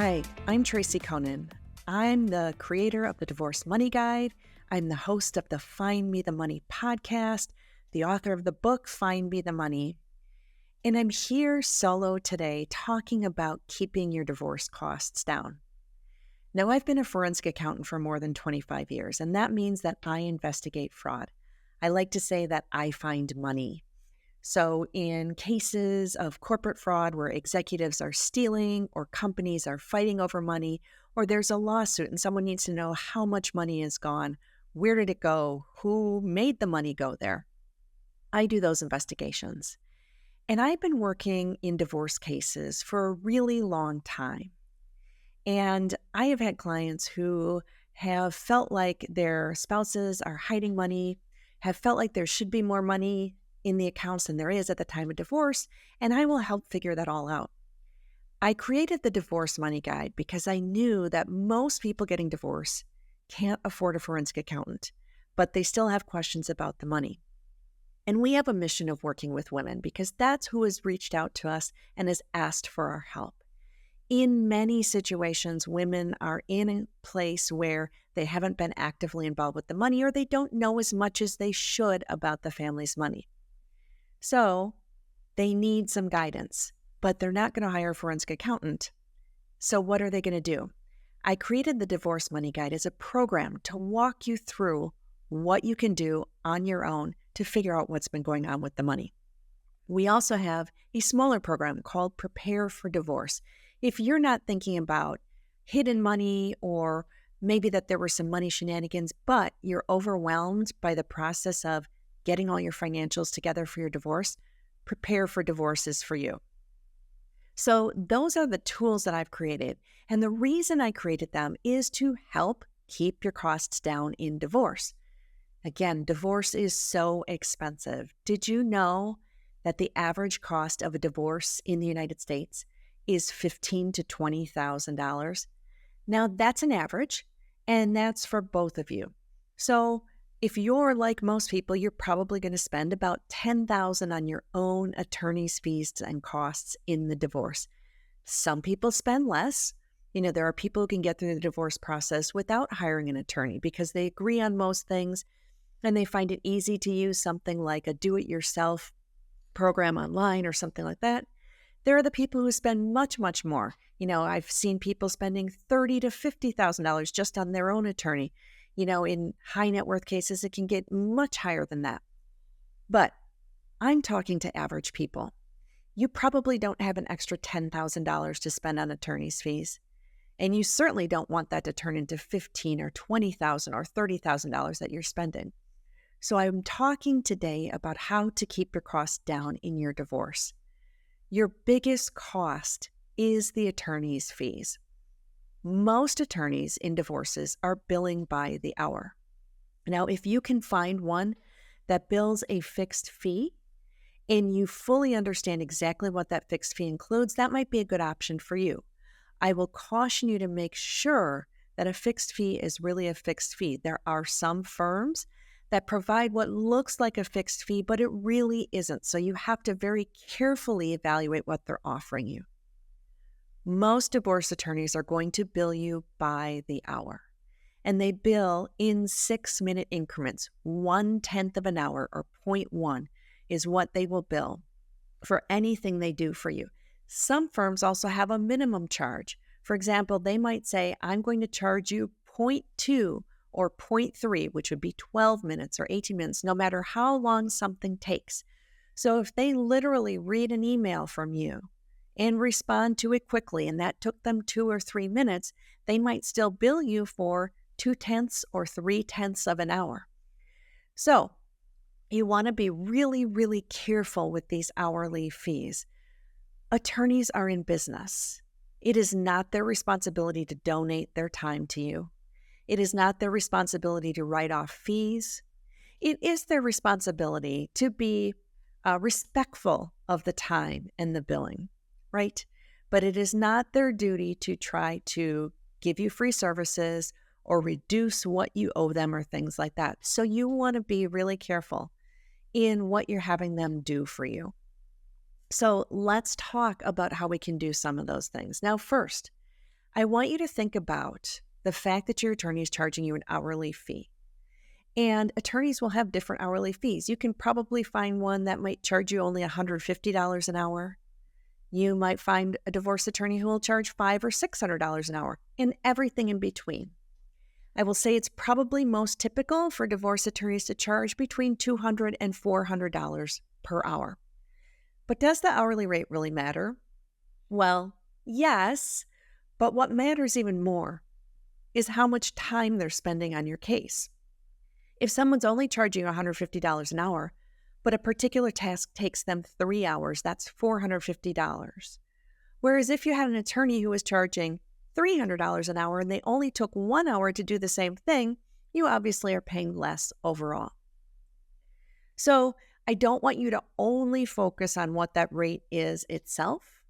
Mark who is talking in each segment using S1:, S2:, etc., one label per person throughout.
S1: Hi, I'm Tracy Coenen. I'm the creator of the Divorce Money Guide. I'm the host of the Find Me the Money podcast, the author of the book Find Me the Money. And I'm here solo today talking about keeping your divorce costs down. Now, I've been a forensic accountant for more than 25 years, and that means that I investigate fraud. I like to say that I find money. So in cases of corporate fraud where executives are stealing or companies are fighting over money, or there's a lawsuit and someone needs to know how much money is gone, where did it go, who made the money go there, I do those investigations. And I've been working in divorce cases for a really long time. And I have had clients who have felt like their spouses are hiding money, have felt like there should be more money in the accounts than there is at the time of divorce, and I will help figure that all out. I created the Divorce Money Guide because I knew that most people getting divorced can't afford a forensic accountant, but they still have questions about the money. And we have a mission of working with women because that's who has reached out to us and has asked for our help. In many situations, women are in a place where they haven't been actively involved with the money or they don't know as much as they should about the family's money. So they need some guidance, but they're not going to hire a forensic accountant. So what are they going to do? I created the Divorce Money Guide as a program to walk you through what you can do on your own to figure out what's been going on with the money. We also have a smaller program called Prepare for Divorce. If you're not thinking about hidden money or maybe that there were some money shenanigans, but you're overwhelmed by the process of getting all your financials together for your divorce, Prepare for Divorce is for you. So those are the tools that I've created. And the reason I created them is to help keep your costs down in divorce. Again, divorce is so expensive. Did you know that the average cost of a divorce in the United States is $15,000 to $20,000? Now that's an average, and that's for both of you. So if you're like most people, you're probably going to spend about $10,000 on your own attorney's fees and costs in the divorce. Some people spend less. There are people who can get through the divorce process without hiring an attorney because they agree on most things and they find it easy to use something like a do-it-yourself program online or something like that. There are the people who spend much, much more. I've seen people spending $30,000 to $50,000 just on their own attorney. In high net worth cases, it can get much higher than that. But I'm talking to average people. You probably don't have an extra $10,000 to spend on attorney's fees. And you certainly don't want that to turn into $15,000 or $20,000 or $30,000 that you're spending. So I'm talking today about how to keep your costs down in your divorce. Your biggest cost is the attorney's fees. Most attorneys in divorces are billing by the hour. Now, if you can find one that bills a fixed fee and you fully understand exactly what that fixed fee includes, that might be a good option for you. I will caution you to make sure that a fixed fee is really a fixed fee. There are some firms that provide what looks like a fixed fee, but it really isn't. So you have to very carefully evaluate what they're offering you. Most divorce attorneys are going to bill you by the hour, and they bill in 6-minute increments. 1/10 of an hour, or 0.1, is what they will bill for anything they do for you. Some firms also have a minimum charge. For example, they might say, I'm going to charge you 0.2 or 0.3, which would be 12 minutes or 18 minutes, no matter how long something takes. So if they literally read an email from you and respond to it quickly, and that took them 2 or 3 minutes, they might still bill you for 2/10 or 3/10 of an hour. So you want to be really, really careful with these hourly fees. Attorneys are in business. It is not their responsibility to donate their time to you. It is not their responsibility to write off fees. It is their responsibility to be respectful of the time and the billing, right? But it is not their duty to try to give you free services or reduce what you owe them or things like that. So you want to be really careful in what you're having them do for you. So let's talk about how we can do some of those things. Now, first, I want you to think about the fact that your attorney is charging you an hourly fee. And attorneys will have different hourly fees. You can probably find one that might charge you only $150 an hour. You might find a divorce attorney who will charge $500 or $600 an hour, and everything in between. I will say it's probably most typical for divorce attorneys to charge between $200 and $400 per hour. But does the hourly rate really matter? Well, yes, but what matters even more is how much time they're spending on your case. If someone's only charging you $150 an hour, but a particular task takes them 3 hours, that's $450. Whereas if you had an attorney who was charging $300 an hour and they only took 1 hour to do the same thing, you obviously are paying less overall. So I don't want you to only focus on what that rate is itself.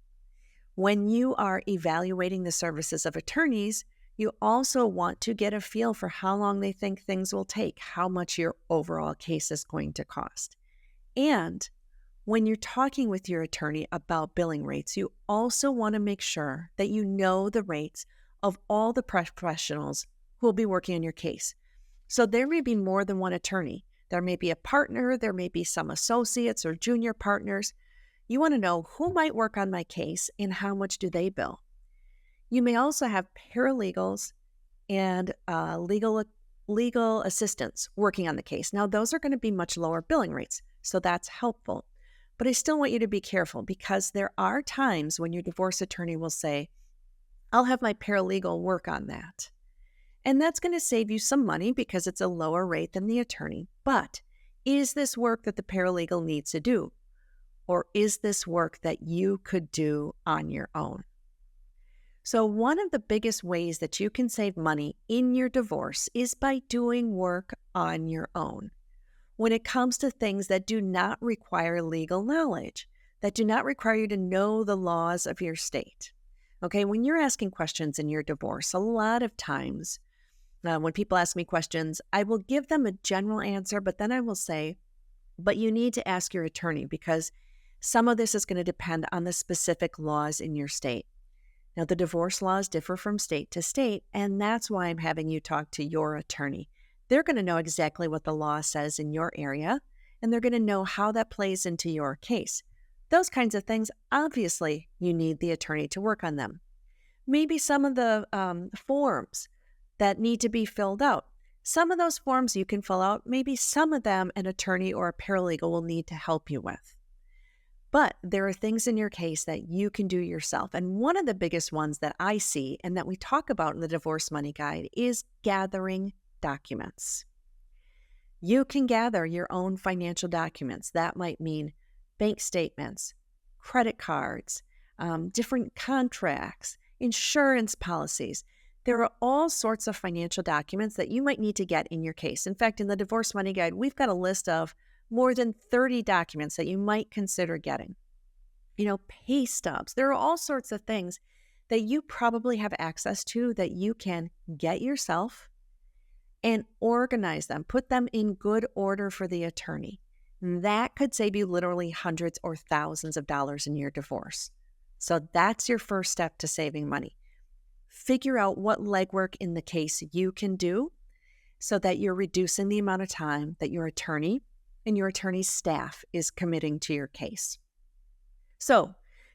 S1: When you are evaluating the services of attorneys, you also want to get a feel for how long they think things will take, how much your overall case is going to cost. And when you're talking with your attorney about billing rates, you also want to make sure that you know the rates of all the professionals who will be working on your case. So there may be more than one attorney. There may be a partner, there may be some associates or junior partners. You want to know who might work on my case and how much do they bill. You may also have paralegals and legal assistants working on the case. Now, those are going to be much lower billing rates, so that's helpful. But I still want you to be careful because there are times when your divorce attorney will say, I'll have my paralegal work on that. And that's going to save you some money because it's a lower rate than the attorney. But is this work that the paralegal needs to do? Or is this work that you could do on your own? So one of the biggest ways that you can save money in your divorce is by doing work on your own. When it comes to things that do not require legal knowledge, that do not require you to know the laws of your state. Okay, when you're asking questions in your divorce, a lot of times when people ask me questions, I will give them a general answer, but then I will say, but you need to ask your attorney because some of this is going to depend on the specific laws in your state. Now, the divorce laws differ from state to state, and that's why I'm having you talk to your attorney. They're going to know exactly what the law says in your area, and they're going to know how that plays into your case. Those kinds of things, obviously, you need the attorney to work on them. Maybe some of the forms that need to be filled out. Some of those forms you can fill out. Maybe some of them an attorney or a paralegal will need to help you with. But there are things in your case that you can do yourself. And one of the biggest ones that I see and that we talk about in the Divorce Money Guide is gathering documents. You can gather your own financial documents. That might mean bank statements, credit cards, different contracts, insurance policies. There are all sorts of financial documents that you might need to get in your case. In fact, in the Divorce Money Guide, we've got a list of more than 30 documents that you might consider getting. Pay stubs. There are all sorts of things that you probably have access to that you can get yourself and organize them, put them in good order for the attorney. That could save you literally hundreds or thousands of dollars in your divorce. So that's your first step to saving money. Figure out what legwork in the case you can do so that you're reducing the amount of time that your attorney and your attorney's staff is committing to your case. So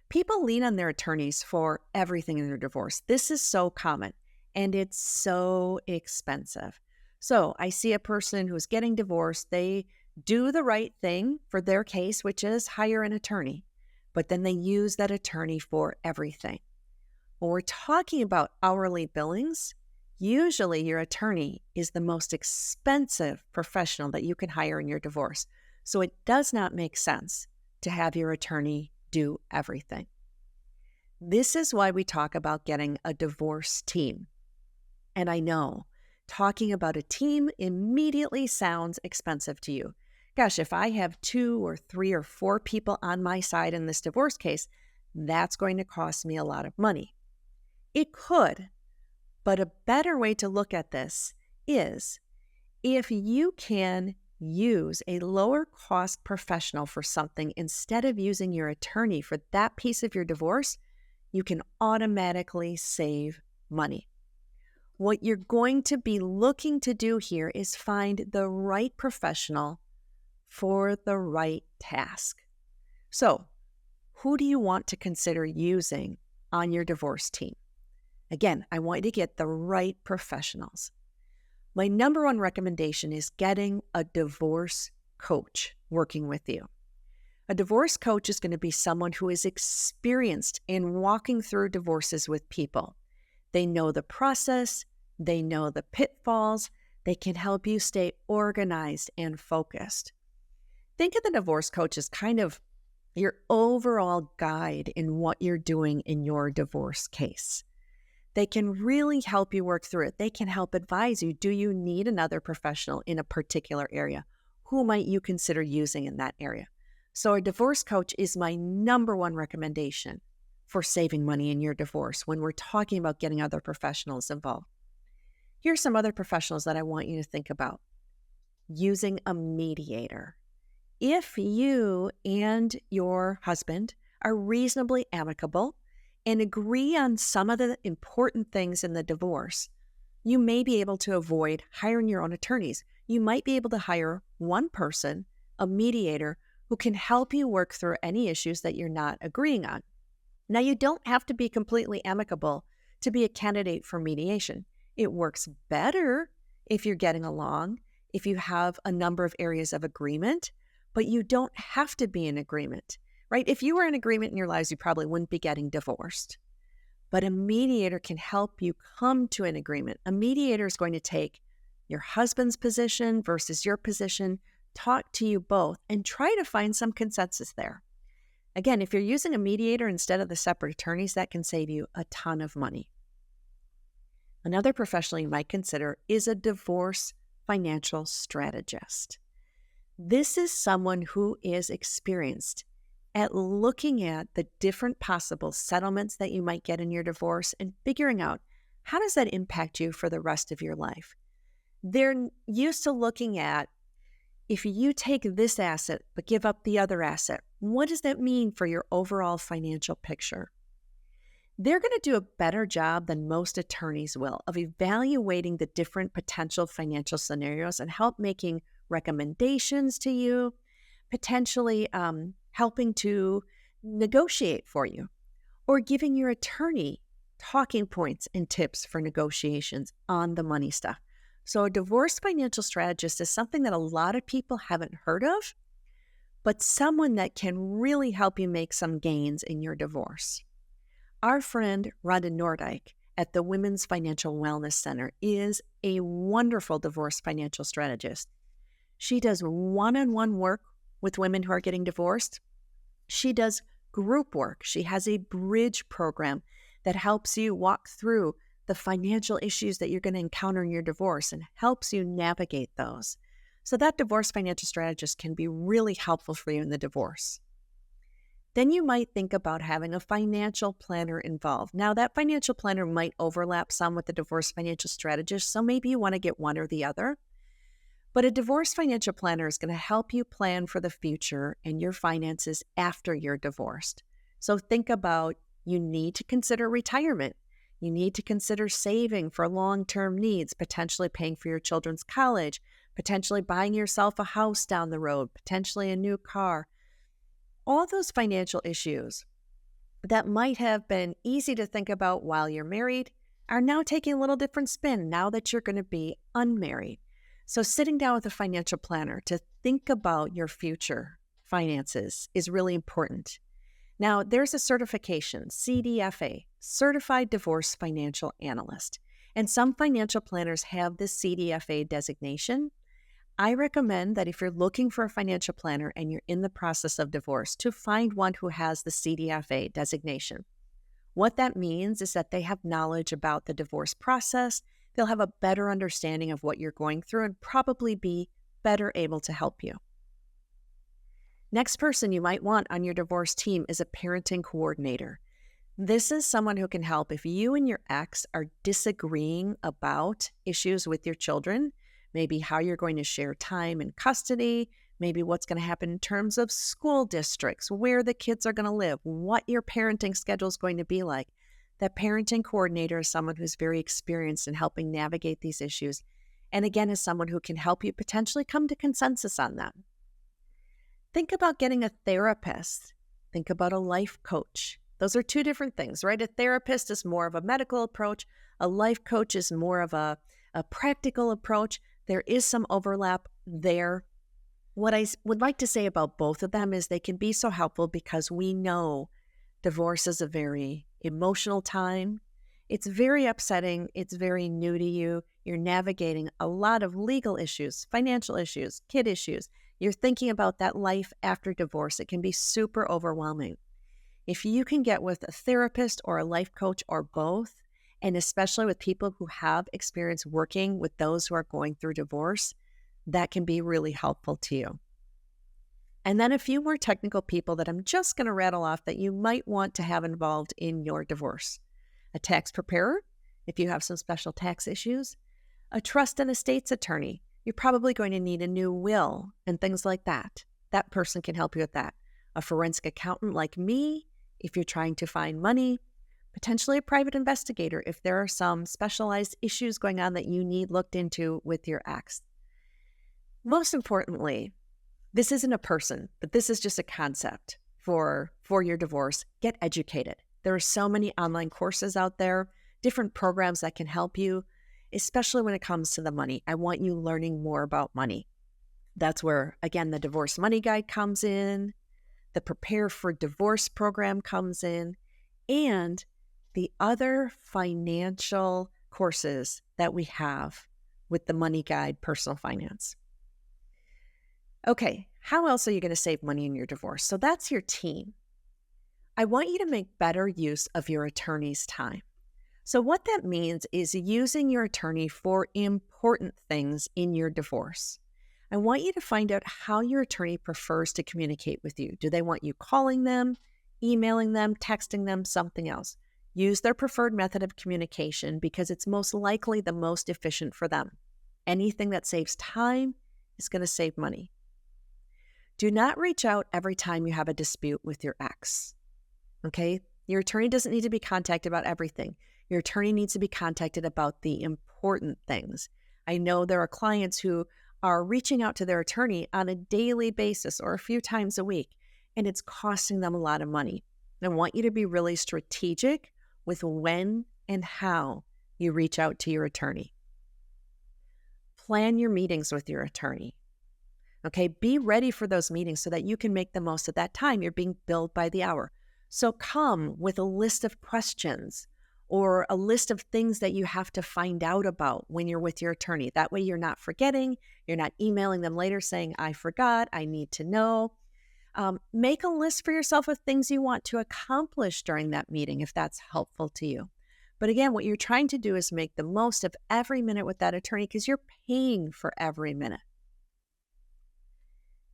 S1: people lean on their attorneys for everything in their divorce. This is so common and it's so expensive. So I see a person who's getting divorced. They do the right thing for their case, which is hire an attorney, but then they use that attorney for everything. When we're talking about hourly billings, usually your attorney is the most expensive professional that you can hire in your divorce. So it does not make sense to have your attorney do everything. This is why we talk about getting a divorce team. And I know talking about a team immediately sounds expensive to you. Gosh, if I have 2 or 3 or 4 people on my side in this divorce case, that's going to cost me a lot of money. It could, but a better way to look at this is if you can use a lower cost professional for something instead of using your attorney for that piece of your divorce, you can automatically save money. What you're going to be looking to do here is find the right professional for the right task. So, who do you want to consider using on your divorce team? Again, I want you to get the right professionals. My number one recommendation is getting a divorce coach working with you. A divorce coach is going to be someone who is experienced in walking through divorces with people. They know the process, they know the pitfalls, they can help you stay organized and focused. Think of the divorce coach as kind of your overall guide in what you're doing in your divorce case. They can really help you work through it. They can help advise you. Do you need another professional in a particular area? Who might you consider using in that area? So a divorce coach is my number one recommendation for saving money in your divorce when we're talking about getting other professionals involved. Here's some other professionals that I want you to think about. Using a mediator. If you and your husband are reasonably amicable and agree on some of the important things in the divorce, you may be able to avoid hiring your own attorneys. You might be able to hire one person, a mediator, who can help you work through any issues that you're not agreeing on. Now, you don't have to be completely amicable to be a candidate for mediation. It works better if you're getting along, if you have a number of areas of agreement, but you don't have to be in agreement, right? If you were in agreement in your lives, you probably wouldn't be getting divorced. But a mediator can help you come to an agreement. A mediator is going to take your husband's position versus your position, talk to you both, and try to find some consensus there. Again, if you're using a mediator instead of the separate attorneys, that can save you a ton of money. Another professional you might consider is a divorce financial strategist. This is someone who is experienced at looking at the different possible settlements that you might get in your divorce and figuring out how does that impact you for the rest of your life. They're used to looking at, if you take this asset but give up the other asset, what does that mean for your overall financial picture? They're going to do a better job than most attorneys will of evaluating the different potential financial scenarios and help making recommendations to you, potentially helping to negotiate for you, or giving your attorney talking points and tips for negotiations on the money stuff. So a divorce financial strategist is something that a lot of people haven't heard of, but someone that can really help you make some gains in your divorce. Our friend Rhonda Nordyke at the Women's Financial Wellness Center is a wonderful divorce financial strategist. She does one-on-one work with women who are getting divorced. She does group work. She has a bridge program that helps you walk through the financial issues that you're going to encounter in your divorce and helps you navigate those. So that divorce financial strategist can be really helpful for you in the divorce. Then you might think about having a financial planner involved. Now, that financial planner might overlap some with the divorce financial strategist, so maybe you want to get one or the other. But a divorce financial planner is going to help you plan for the future and your finances after you're divorced. So think about, you need to consider retirement. You need to consider saving for long-term needs, potentially paying for your children's college, potentially buying yourself a house down the road, potentially a new car. All those financial issues that might have been easy to think about while you're married are now taking a little different spin now that you're going to be unmarried. So sitting down with a financial planner to think about your future finances is really important. Now, there's a certification, CDFA, Certified Divorce Financial Analyst, and some financial planners have this CDFA designation. I recommend that if you're looking for a financial planner and you're in the process of divorce, to find one who has the CDFA designation. What that means is that they have knowledge about the divorce process, they'll have a better understanding of what you're going through and probably be better able to help you. Next person you might want on your divorce team is a parenting coordinator. This is someone who can help if you and your ex are disagreeing about issues with your children, maybe how you're going to share time and custody, maybe what's going to happen in terms of school districts, where the kids are going to live, what your parenting schedule is going to be like. That parenting coordinator is someone who's very experienced in helping navigate these issues, and again, is someone who can help you potentially come to consensus on them. Think about getting a therapist. Think about a life coach. Those are two different things, right? A therapist is more of a medical approach. A life coach is more of a practical approach. There is some overlap there. What I would like to say about both of them is they can be so helpful because we know divorce is a very emotional time. It's very upsetting. It's very new to you. You're navigating a lot of legal issues, financial issues, kid issues. You're thinking about that life after divorce. It can be super overwhelming. If you can get with a therapist or a life coach or both, and especially with people who have experience working with those who are going through divorce, that can be really helpful to you. And then a few more technical people that I'm just going to rattle off that you might want to have involved in your divorce. A tax preparer, if you have some special tax issues. A trust and estates attorney. You're probably going to need a new will and things like that. That person can help you with that. A forensic accountant like me, if you're trying to find money. Potentially a private investigator if there are some specialized issues going on that you need looked into with your ex. Most importantly, this isn't a person, but this is just a concept for your divorce. Get educated. There are so many online courses out there, different programs that can help you, especially when it comes to the money. I want you learning more about money. That's where, again, the Divorce Money Guide comes in, the Prepare for Divorce program comes in, and the other financial courses that we have with the Money Guide Personal Finance. Okay, how else are you going to save money in your divorce? So that's your team. I want you to make better use of your attorney's time. So what that means is using your attorney for important things in your divorce. I want you to find out how your attorney prefers to communicate with you. Do they want you calling them, emailing them, texting them, something else? Use their preferred method of communication because it's most likely the most efficient for them. Anything that saves time is going to save money. Do not reach out every time you have a dispute with your ex. Okay? Your attorney doesn't need to be contacted about everything. Your attorney needs to be contacted about the important things. I know there are clients who are reaching out to their attorney on a daily basis or a few times a week, and it's costing them a lot of money. I want you to be really strategic with when and how you reach out to your attorney. Plan your meetings with your attorney. Okay, be ready for those meetings so that you can make the most of that time. You're being billed by the hour. So come with a list of questions or a list of things that you have to find out about when you're with your attorney. That way you're not forgetting. You're not emailing them later saying, I forgot, I need to know. Make a list for yourself of things you want to accomplish during that meeting if that's helpful to you. But again, what you're trying to do is make the most of every minute with that attorney because you're paying for every minute.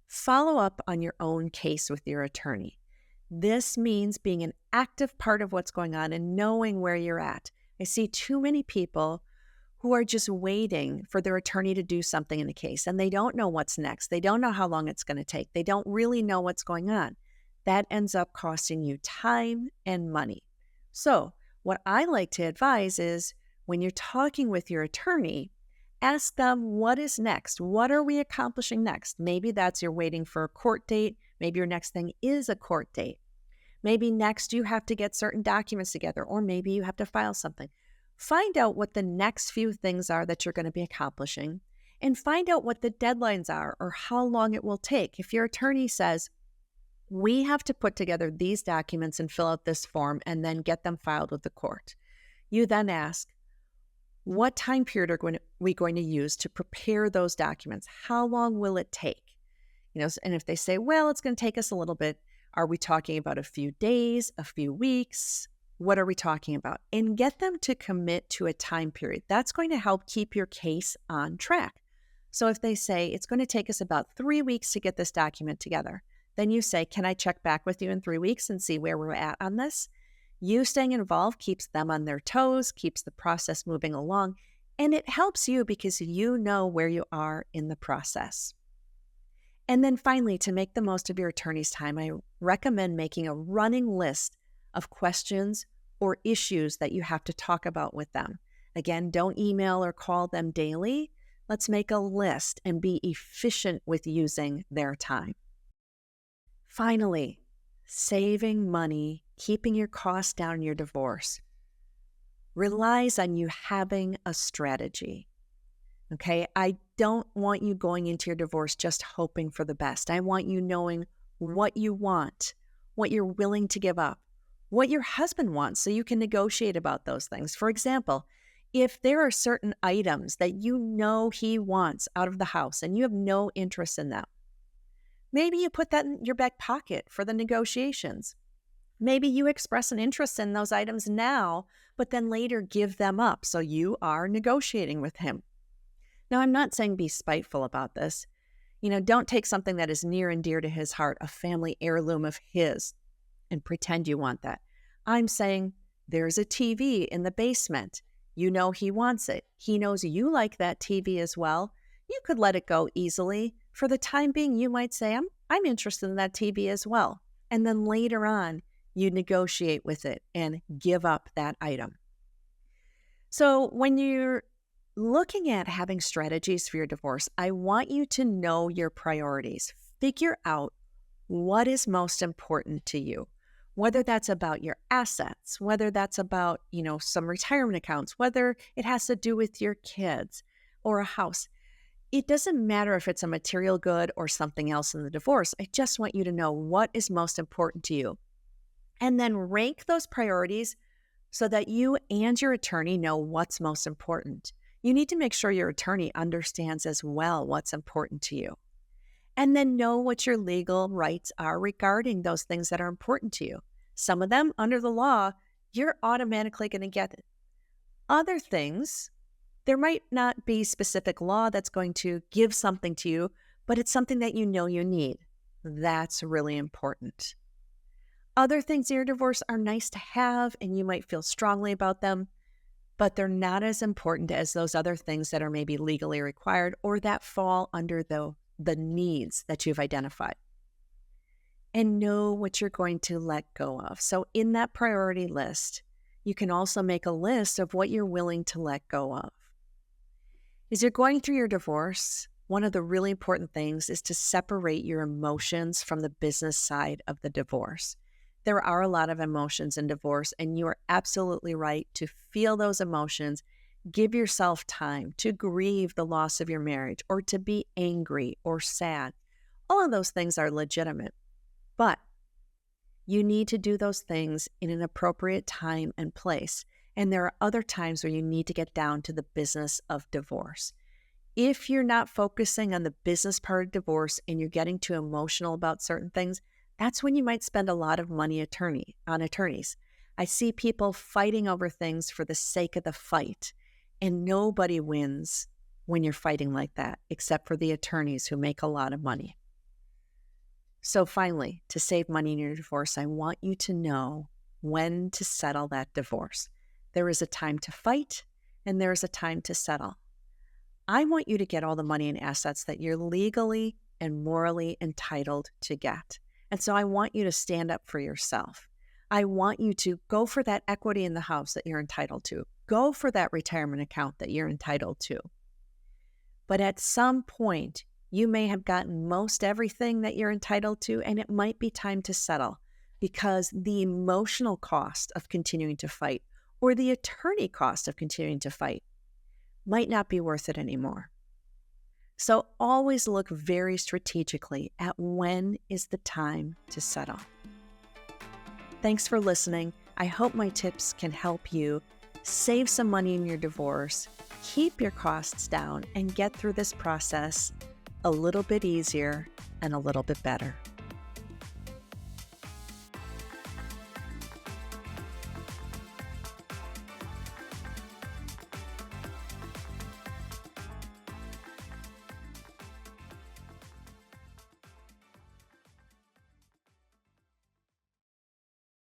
S1: Follow up on your own case with your attorney. This means being an active part of what's going on and knowing where you're at. I see too many people who are just waiting for their attorney to do something in a case, and they don't know what's next. They don't know how long it's going to take. They don't really know what's going on. That ends up costing you time and money. So what I like to advise is when you're talking with your attorney, ask them what is next. What are we accomplishing next? Maybe that's you're waiting for a court date. Maybe your next thing is a court date. Maybe next you have to get certain documents together, or maybe you have to file something. Find out what the next few things are that you're going to be accomplishing and find out what the deadlines are or how long it will take. If your attorney says, we have to put together these documents and fill out this form and then get them filed with the court, you then ask, what time period are we going to use to prepare those documents? How long will it take? And if they say, well, it's going to take us a little bit, are we talking about a few days, a few weeks? What are we talking about? And get them to commit to a time period. That's going to help keep your case on track. So if they say it's going to take us about 3 weeks to get this document together, then you say, can I check back with you in 3 weeks and see where we're at on this? You staying involved keeps them on their toes, keeps the process moving along, and it helps you because you know where you are in the process. And then finally, to make the most of your attorney's time, I recommend making a running list of questions or issues that you have to talk about with them. Again, don't email or call them daily. Let's make a list and be efficient with using their time. Finally, saving money, keeping your costs down in your divorce relies on you having a strategy. Okay, I don't want you going into your divorce just hoping for the best. I want you knowing what you want, what you're willing to give up, what your husband wants, so you can negotiate about those things. For example, if there are certain items that you know he wants out of the house and you have no interest in them, maybe you put that in your back pocket for the negotiations. Maybe you express an interest in those items now, but then later give them up, so you are negotiating with him. Now, I'm not saying be spiteful about this. Don't take something that is near and dear to his heart, a family heirloom of his, and pretend you want that. I'm saying there's a TV in the basement. You know he wants it. He knows you like that TV as well. You could let it go easily. For the time being, you might say, I'm interested in that TV as well. And then later on, you negotiate with it and give up that item. So when you're looking at having strategies for your divorce, I want you to know your priorities. Figure out what is most important to you, whether that's about your assets, whether that's about, some retirement accounts, whether it has to do with your kids or a house. It doesn't matter if it's a material good or something else in the divorce. I just want you to know what is most important to you. And then rank those priorities so that you and your attorney know what's most important. You need to make sure your attorney understands as well what's important to you. And then know what your legal rights are regarding those things that are important to you. Some of them, under the law, you're automatically going to get it. Other things, there might not be specific law that's going to give something to you, but it's something that you know you need. That's really important. Other things in your divorce are nice to have, and you might feel strongly about them, but they're not as important as those other things that are maybe legally required or that fall under the needs that you've identified. And know what you're going to let go of. So in that priority list, you can also make a list of what you're willing to let go of. As you're going through your divorce, one of the really important things is to separate your emotions from the business side of the divorce. There are a lot of emotions in divorce, and you are absolutely right to feel those emotions. Give yourself time to grieve the loss of your marriage or to be angry or sad. All of those things are legitimate, but you need to do those things in an appropriate time and place. And there are other times where you need to get down to the business of divorce. If you're not focusing on the business part of divorce and you're getting too emotional about certain things, that's when you might spend a lot of money on attorneys. I see people fighting over things for the sake of the fight, and nobody wins when you're fighting like that, except for the attorneys who make a lot of money. So finally, to save money in your divorce, I want you to know when to settle that divorce. There is a time to fight, and there is a time to settle. I want you to get all the money and assets that you're legally and morally entitled to get. And so I want you to stand up for yourself. I want you to go for that equity in the house that you're entitled to. Go for that retirement account that you're entitled to. But at some point, you may have gotten most everything that you're entitled to, and it might be time to settle because the emotional cost of continuing to fight or the attorney cost of continuing to fight might not be worth it anymore. So always look very strategically at when is the time to settle. Thanks for listening. I hope my tips can help you save some money in your divorce, keep your costs down, and get through this process a little bit easier and a little bit better.